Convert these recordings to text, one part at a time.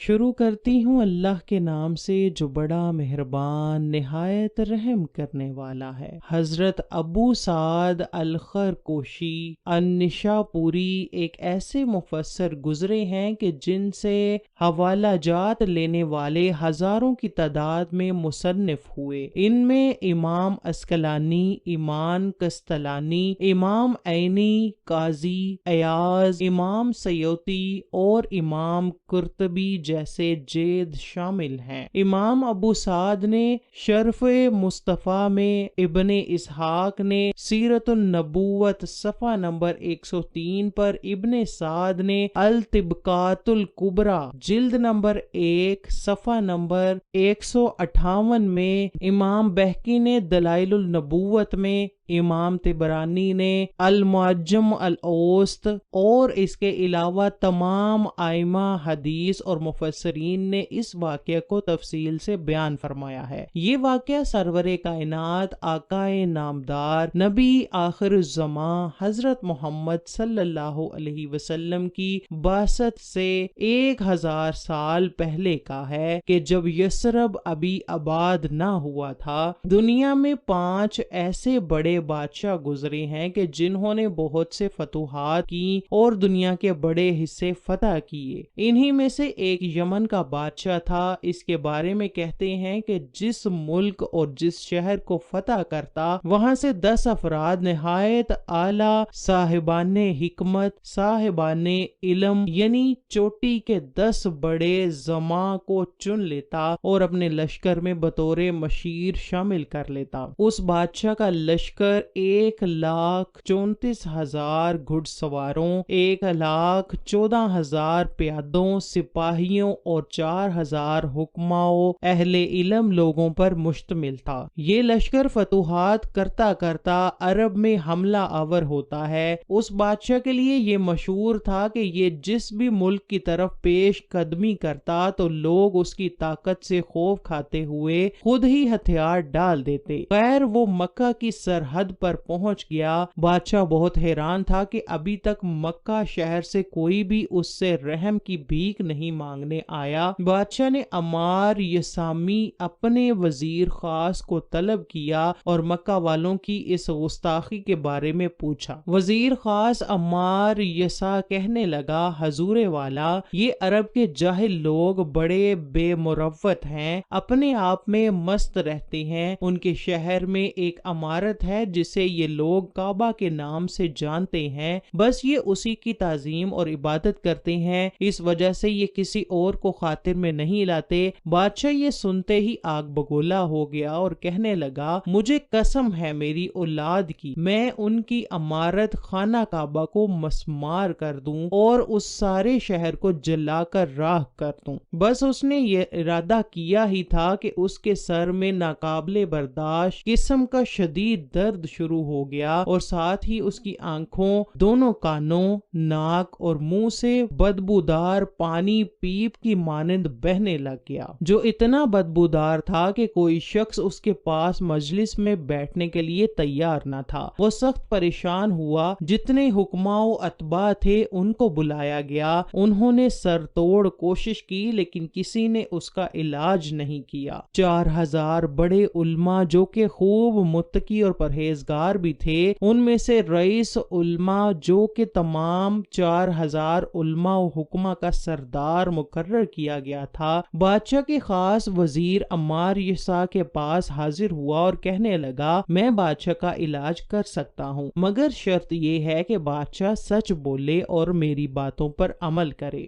شروع کرتی ہوں اللہ کے نام سے جو بڑا مہربان نہایت رحم کرنے والا ہے۔ حضرت ابو سعد الخرقوشی النشاپوری ایک ایسے مفسر گزرے ہیں کہ جن سے حوالہ جات لینے والے ہزاروں کی تعداد میں مصنف ہوئے۔ ان میں امام عسقلانی، امام قسطلانی، امام عینی، قاضی ایاز، امام سیوطی اور امام قرطبی جیسے جید شامل ہیں۔ امام ابو سعد نے شرف مصطفیٰ میں، ابن اسحاق نے سیرت النبوت صفحہ نمبر 103 پر، ابن سعد نے الطبقات الکبریٰ جلد نمبر 1 صفحہ نمبر 158 میں، امام بہقی نے دلائل النبوت میں، امام طبرانی نے المعجم الاوسط اور اس کے علاوہ تمام ائمہ حدیث اور مفسرین نے اس واقعہ کو تفصیل سے بیان فرمایا ہے۔ یہ واقعہ سرور کائنات آقائے نامدار نبی آخر الزمان حضرت محمد صلی اللہ علیہ وسلم کی بعثت سے 1000 سال پہلے کا ہے کہ جب یثرب ابھی آباد نہ ہوا تھا۔ دنیا میں 5 ایسے بڑے بادشاہ گزرے ہیں کہ جنہوں نے بہت سے فتوحات کی اور دنیا کے بڑے حصے فتح کیے۔ انہی میں سے ایک یمن کا بادشاہ تھا۔ اس کے بارے میں کہتے ہیں کہ جس ملک اور جس شہر کو فتح کرتا، وہاں سے 10 افراد نہایت اعلیٰ صاحبان حکمت، صاحبان علم، یعنی چوٹی کے 10 بڑے زماں کو چن لیتا اور اپنے لشکر میں بطور مشیر شامل کر لیتا۔ اس بادشاہ کا لشکر 1,34,000 گھڑ سواروں، 1,14,000 پیادوں، سپاہیوں اور 4,000 حکماؤں اہل علم لوگوں پر مشتمل تھا۔ یہ لشکر فتوحات کرتا کرتا عرب میں حملہ آور ہوتا ہے۔ اس بادشاہ کے لیے یہ مشہور تھا کہ یہ جس بھی ملک کی طرف پیش قدمی کرتا تو لوگ اس کی طاقت سے خوف کھاتے ہوئے خود ہی ہتھیار ڈال دیتے۔ خیر وہ مکہ کی سرحد پر پہنچ گیا۔ بادشاہ بہت حیران تھا کہ ابھی تک مکہ شہر سے کوئی بھی اس سے رحم کی بھیک نہیں مانگنے آیا۔ بادشاہ نے عمار یسامی اپنے وزیر خاص کو طلب کیا اور مکہ والوں کی اس گستاخی کے بارے میں پوچھا۔ وزیر خاص عمار یسا کہنے لگا، حضور والا، یہ عرب کے جاہل لوگ بڑے بے مروت ہیں، اپنے آپ میں مست رہتے ہیں۔ ان کے شہر میں ایک عمارت ہے جسے یہ لوگ کعبہ کے نام سے جانتے ہیں، بس یہ اسی کی تعظیم اور عبادت کرتے ہیں، اس وجہ سے یہ کسی اور کو خاطر میں نہیں لاتے۔ بادشاہ یہ سنتے ہی آگ بگولا ہو گیا اور کہنے لگا، مجھے قسم ہے میری اولاد کی، میں ان کی عمارت خانہ کعبہ کو مسمار کر دوں اور اس سارے شہر کو جلا کر راکھ کر دوں۔ بس اس نے یہ ارادہ کیا ہی تھا کہ اس کے سر میں ناقابل برداشت قسم کا شدید درد شروع ہو گیا اور ساتھ ہی اس کی آنکھوں، دونوں کانوں، ناک اور منہ سے بدبودار پانی پیپ کی مانند بہنے لگ گیا، جو اتنا بدبودار تھا کہ کوئی شخص اس کے پاس مجلس میں بیٹھنے کے لیے تیار نہ تھا۔ وہ سخت پریشان ہوا۔ جتنے حکماء و اتباع تھے ان کو بلایا گیا۔ انہوں نے سر توڑ کوشش کی لیکن کسی نے اس کا علاج نہیں کیا۔ 4,000 بڑے علماء جو کہ خوب متقی اور پرہیزگار بھی تھے، ان میں سے رئیس علماء جو کہ تمام 4,000 علماء و حکماء کا سردار مقرر کیا گیا تھا، بادشاہ کے خاص وزیر عمار یسا کے پاس حاضر ہوا اور کہنے لگا، میں بادشاہ کا علاج کر سکتا ہوں، مگر شرط یہ ہے کہ بادشاہ سچ بولے اور میری باتوں پر عمل کرے۔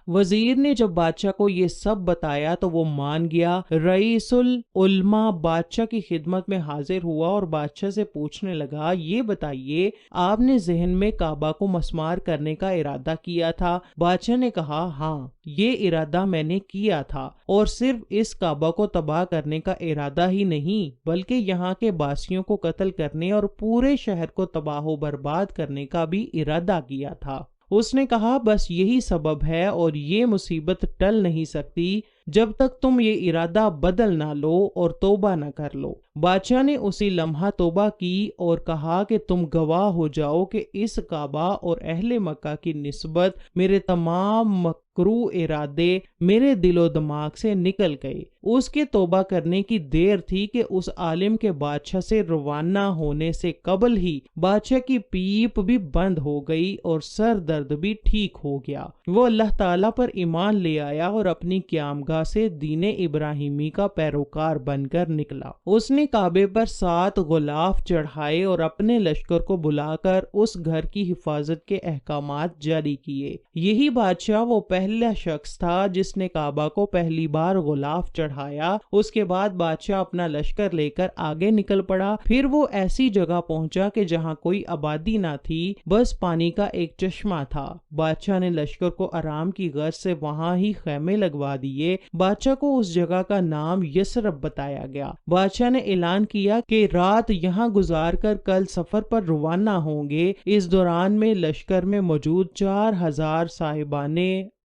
وزیر نے جب بادشاہ کو یہ سب بتایا تو وہ مان گیا۔ رئیس العلماء بادشاہ کی خدمت میں حاضر ہوا اور بادشاہ سے پوچھنے لگا، یہ بتائیے آپ نے ذہن میں کعبہ کو مسمار کرنے کا ارادہ کیا تھا؟ بادشاہ نے کہا، ہاں یہ ارادہ میں نے کیا تھا، اور صرف اس کعبہ کو تباہ کرنے کا ارادہ ہی نہیں بلکہ یہاں کے باسیوں کو قتل کرنے اور پورے شہر کو تباہ و برباد کرنے کا بھی ارادہ کیا تھا۔ اس نے کہا، بس یہی سبب ہے اور یہ مصیبت ٹل نہیں سکتی جب تک تم یہ ارادہ بدل نہ لو اور توبہ نہ کر لو۔ بادشاہ نے اسی لمحہ توبہ کی اور کہا کہ تم گواہ ہو جاؤ کہ اس کعبہ اور اہل مکہ کی نسبت میرے تمام کرو ارادے میرے دل و دماغ سے نکل گئے۔ اس کے توبہ کرنے کی دیر تھی کہ اس عالم کے بادشاہ سے روانہ ہونے سے قبل ہی بادشاہ کی پیپ بھی بند ہو گئی اور سر درد بھی ٹھیک ہو گیا۔ وہ اللہ تعالیٰ پر ایمان لے آیا اور اپنی قیامگاہ سے دین ابراہیمی کا پیروکار بن کر نکلا۔ اس نے کعبے پر 7 غلاف چڑھائے اور اپنے لشکر کو بلا کر اس گھر کی حفاظت کے احکامات جاری کیے۔ یہی بادشاہ وہ پہلا شخص تھا جس نے کعبہ کو پہلی بار غلاف چڑھایا۔ اس کے بعد بادشاہ اپنا لشکر لے کر آگے نکل پڑا۔ پھر وہ ایسی جگہ پہنچا کہ جہاں کوئی آبادی نہ تھی، بس پانی کا ایک چشمہ تھا۔ بادشاہ نے لشکر کو آرام کی غرض سے وہاں ہی خیمے لگوا دیے۔ بادشاہ کو اس جگہ کا نام یثرب بتایا گیا۔ بادشاہ نے اعلان کیا کہ رات یہاں گزار کر کل سفر پر روانہ ہوں گے۔ اس دوران میں لشکر میں موجود 4000 صاحبان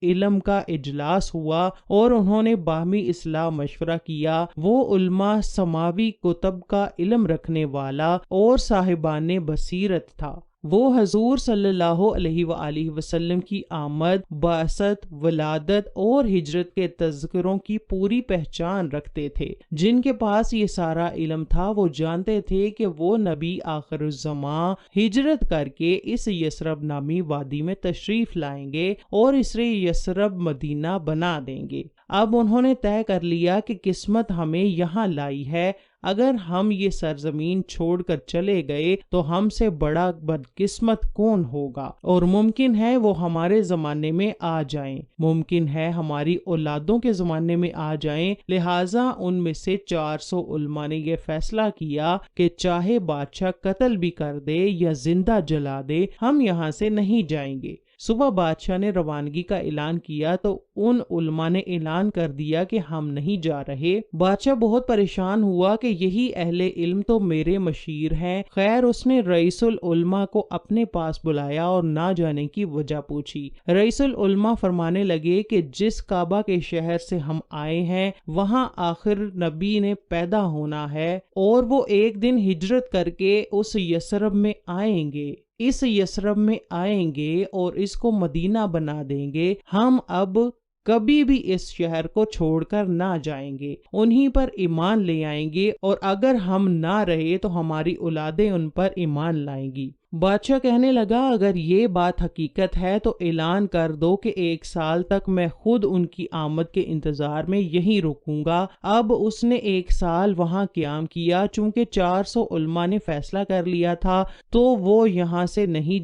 علم کا اجلاس ہوا اور انہوں نے باہمی اصلاح مشورہ کیا۔ وہ علماء سماوی کتب کا علم رکھنے والا اور صاحبان بصیرت تھا۔ وہ حضور صلی اللہ علیہ وآلہ وسلم کی آمد، بعثت، ولادت اور ہجرت کے تذکروں کی پوری پہچان رکھتے تھے۔ جن کے پاس یہ سارا علم تھا وہ جانتے تھے کہ وہ نبی آخر الزماں ہجرت کر کے اس یثرب نامی وادی میں تشریف لائیں گے اور اسے یثرب مدینہ بنا دیں گے۔ اب انہوں نے طے کر لیا کہ قسمت ہمیں یہاں لائی ہے۔ اگر ہم یہ سرزمین چھوڑ کر چلے گئے تو ہم سے بڑا بدقسمت کون ہوگا، اور ممکن ہے وہ ہمارے زمانے میں آ جائیں، ممکن ہے ہماری اولادوں کے زمانے میں آ جائیں۔ لہٰذا ان میں سے 400 علماء نے یہ فیصلہ کیا کہ چاہے بادشاہ قتل بھی کر دے یا زندہ جلا دے، ہم یہاں سے نہیں جائیں گے۔ صبح بادشاہ نے روانگی کا اعلان کیا تو ان علماء نے اعلان کر دیا کہ ہم نہیں جا رہے۔ بادشاہ بہت پریشان ہوا کہ یہی اہل علم تو میرے مشیر ہیں۔ خیر اس نے رئیس العلماء کو اپنے پاس بلایا اور نہ جانے کی وجہ پوچھی۔ رئیس العلماء فرمانے لگے کہ جس کعبہ کے شہر سے ہم آئے ہیں وہاں آخر نبی نے پیدا ہونا ہے اور وہ ایک دن ہجرت کر کے اس یثرب میں آئیں گے، اس یثرب میں آئیں گے اور اس کو مدینہ بنا دیں گے۔ ہم اب کبھی بھی اس شہر کو چھوڑ کر نہ جائیں گے، انہی پر ایمان لے آئیں گے، اور اگر ہم نہ رہے تو ہماری اولادیں ان پر ایمان لائیں گی۔ بادشاہ کہنے لگا اگر یہ بات حقیقت ہے تو اعلان کر دو کہ 1 سال تک میں خود ان کی آمد کے انتظار میں یہیں رکوں گا۔ اب اس نے 1 سال وہاں قیام کیا۔ چونکہ 400 علماء نے فیصلہ کر لیا تھا تو وہ یہاں سے نہیں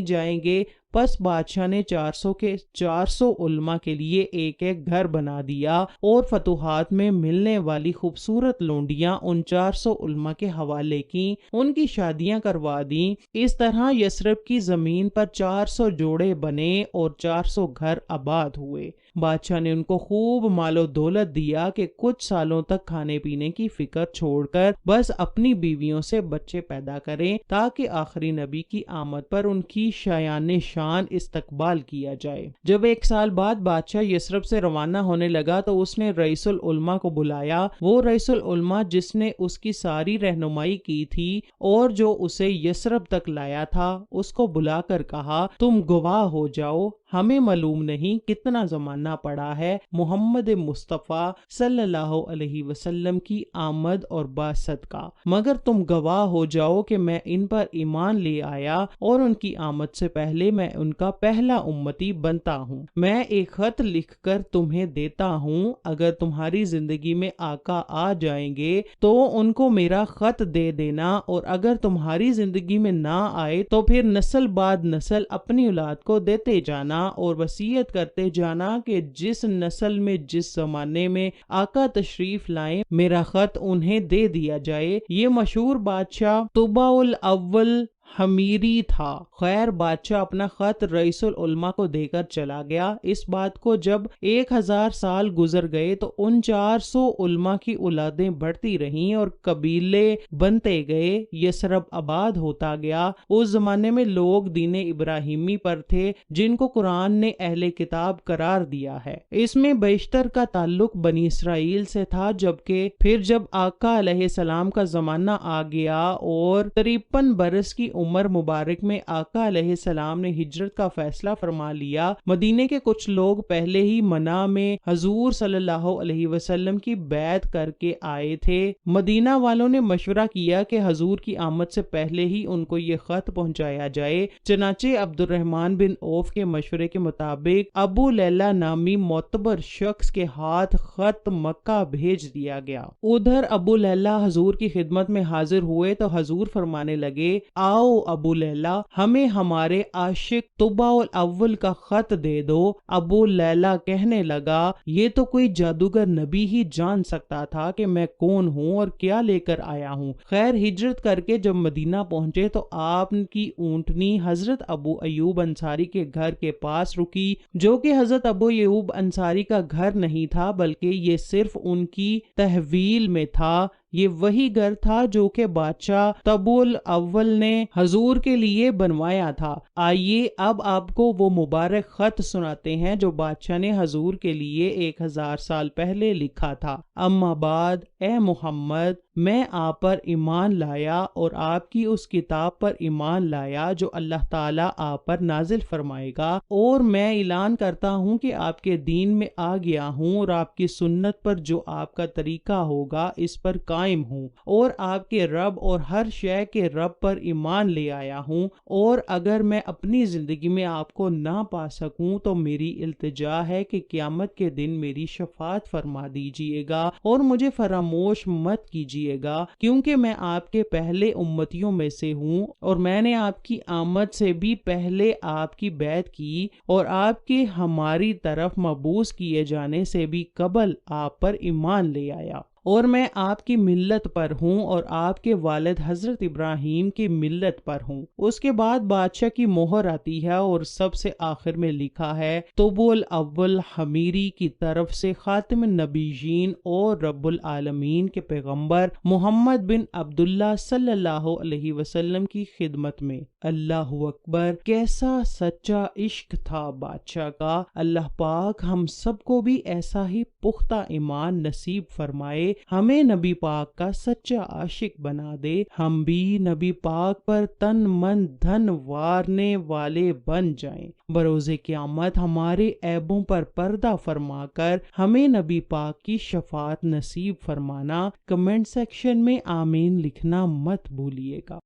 جائیں گے پس بادشاہ نے 400 علماء کے لیے ایک ایک گھر بنا دیا اور فتوحات میں ملنے والی خوبصورت لونڈیاں ان 400 علماء کے حوالے کی، ان کی شادیاں کروا دیں۔ اس طرح یثرب کی زمین پر 400 جوڑے بنے اور 400 گھر آباد ہوئے۔ بادشاہ نے ان کو خوب مال و دولت دیا کہ کچھ سالوں تک کھانے پینے کی فکر چھوڑ کر بس اپنی بیویوں سے بچے پیدا کریں تاکہ آخری نبی کی آمد پر ان کی شایان شان استقبال کیا جائے۔ جب 1 سال بعد بادشاہ یثرب سے روانہ ہونے لگا تو اس نے رئیس العلماء کو بلایا۔ وہ رئیس العلماء جس نے اس کی ساری رہنمائی کی تھی اور جو اسے یثرب تک لایا تھا، اس کو بلا کر کہا تم گواہ ہو جاؤ، ہمیں معلوم نہیں کتنا زمانہ پڑا ہے محمد مصطفیٰ صلی اللہ علیہ وسلم کی آمد اور بعثت کا، مگر تم گواہ ہو جاؤ کہ میں ان پر ایمان لے آیا اور ان کی آمد سے پہلے میں ان کا پہلا امتی بنتا ہوں۔ میں ایک خط لکھ کر تمہیں دیتا ہوں، اگر تمہاری زندگی میں آقا آ جائیں گے تو ان کو میرا خط دے دینا، اور اگر تمہاری زندگی میں نہ آئے تو پھر نسل بعد نسل اپنی اولاد کو دیتے جانا اور وصیت کرتے جانا کہ جس نسل میں جس زمانے میں آقا تشریف لائیں میرا خط انہیں دے دیا جائے۔ یہ مشہور بادشاہ طبع الاول حمیری تھا۔ خیر بادشاہ اپنا خط رئیس العلماء کو دے کر چلا گیا۔ اس بات کو جب 1000 سال گزر گئے تو ان 400 علماء کی اولادیں بڑھتی رہیں اور قبیلے بنتے گئے، یثرب آباد ہوتا گیا۔ اس زمانے میں لوگ دین ابراہیمی پر تھے جن کو قرآن نے اہل کتاب قرار دیا ہے۔ اس میں بیشتر کا تعلق بنی اسرائیل سے تھا، جبکہ پھر جب آقا علیہ السلام کا زمانہ آ گیا اور 53 برس کی عمر مبارک میں آقا علیہ السلام نے ہجرت کا فیصلہ فرما لیا، مدینے کے کچھ لوگ پہلے ہی منا میں حضور صلی اللہ علیہ وسلم کی بیعت کر کے آئے تھے۔ مدینہ والوں نے مشورہ کیا کہ حضور کی آمد سے پہلے ہی ان کو یہ خط پہنچایا جائے، چنانچہ عبد الرحمن بن عوف کے مشورے کے مطابق ابو لیلہ نامی معتبر شخص کے ہاتھ خط مکہ بھیج دیا گیا۔ ادھر ابو لیلہ حضور کی خدمت میں حاضر ہوئے تو حضور فرمانے لگے، آؤ ابو لیلہ، ہمیں ہمارے عاشق طبع الاول کا خط دے دو۔ ابو لیلہ کہنے لگا، یہ تو کوئی جادوگر نبی ہی جان سکتا تھا کہ میں کون ہوں اور کیا لے کر آیا ہوں۔ خیر ہجرت کر کے جب مدینہ پہنچے تو آپ کی اونٹنی حضرت ابو ایوب انصاری کے گھر کے پاس رکی، جو کہ حضرت ابو ایوب انصاری کا گھر نہیں تھا بلکہ یہ صرف ان کی تحویل میں تھا۔ یہ وہی گھر تھا جو کہ بادشاہ طبع الاول نے حضور کے لیے بنوایا تھا۔ آئیے اب آپ کو وہ مبارک خط سناتے ہیں جو بادشاہ نے حضور کے لیے 1000 سال پہلے لکھا تھا۔ اما بعد، اے محمد، میں آپ پر ایمان لایا اور آپ کی اس کتاب پر ایمان لایا جو اللہ تعالیٰ آپ پر نازل فرمائے گا، اور میں اعلان کرتا ہوں کہ آپ کے دین میں آ گیا ہوں اور آپ کی سنت پر جو آپ کا طریقہ ہوگا اس پر قائم ہوں، اور آپ کے رب اور ہر شے کے رب پر ایمان لے آیا ہوں، اور اگر میں اپنی زندگی میں آپ کو نہ پا سکوں تو میری التجا ہے کہ قیامت کے دن میری شفاعت فرما دیجئے گا اور مجھے فراموش مت کیجئے گا، کیونکہ میں آپ کے پہلے امتیوں میں سے ہوں اور میں نے آپ کی آمد سے بھی پہلے آپ کی بیعت کی اور آپ کے ہماری طرف مبعوث کیے جانے سے بھی قبل آپ پر ایمان لے آیا، اور میں آپ کی ملت پر ہوں اور آپ کے والد حضرت ابراہیم کی ملت پر ہوں۔ اس کے بعد بادشاہ کی مہر آتی ہے اور سب سے آخر میں لکھا ہے، طبع الاول حمیری کی طرف سے خاتم النبیین اور رب العالمین کے پیغمبر محمد بن عبداللہ صلی اللہ علیہ وسلم کی خدمت میں۔ اللہ اکبر، کیسا سچا عشق تھا بادشاہ کا۔ اللہ پاک ہم سب کو بھی ایسا ہی پختہ ایمان نصیب فرمائے، ہمیں نبی پاک کا سچا عاشق بنا دے، ہم بھی نبی پاک پر تن من دھن وارنے والے بن جائیں۔ بروز قیامت ہمارے عیبوں پر پردہ فرما کر ہمیں نبی پاک کی شفاعت نصیب فرمانا۔ کمنٹ سیکشن میں آمین لکھنا مت بھولیے گا۔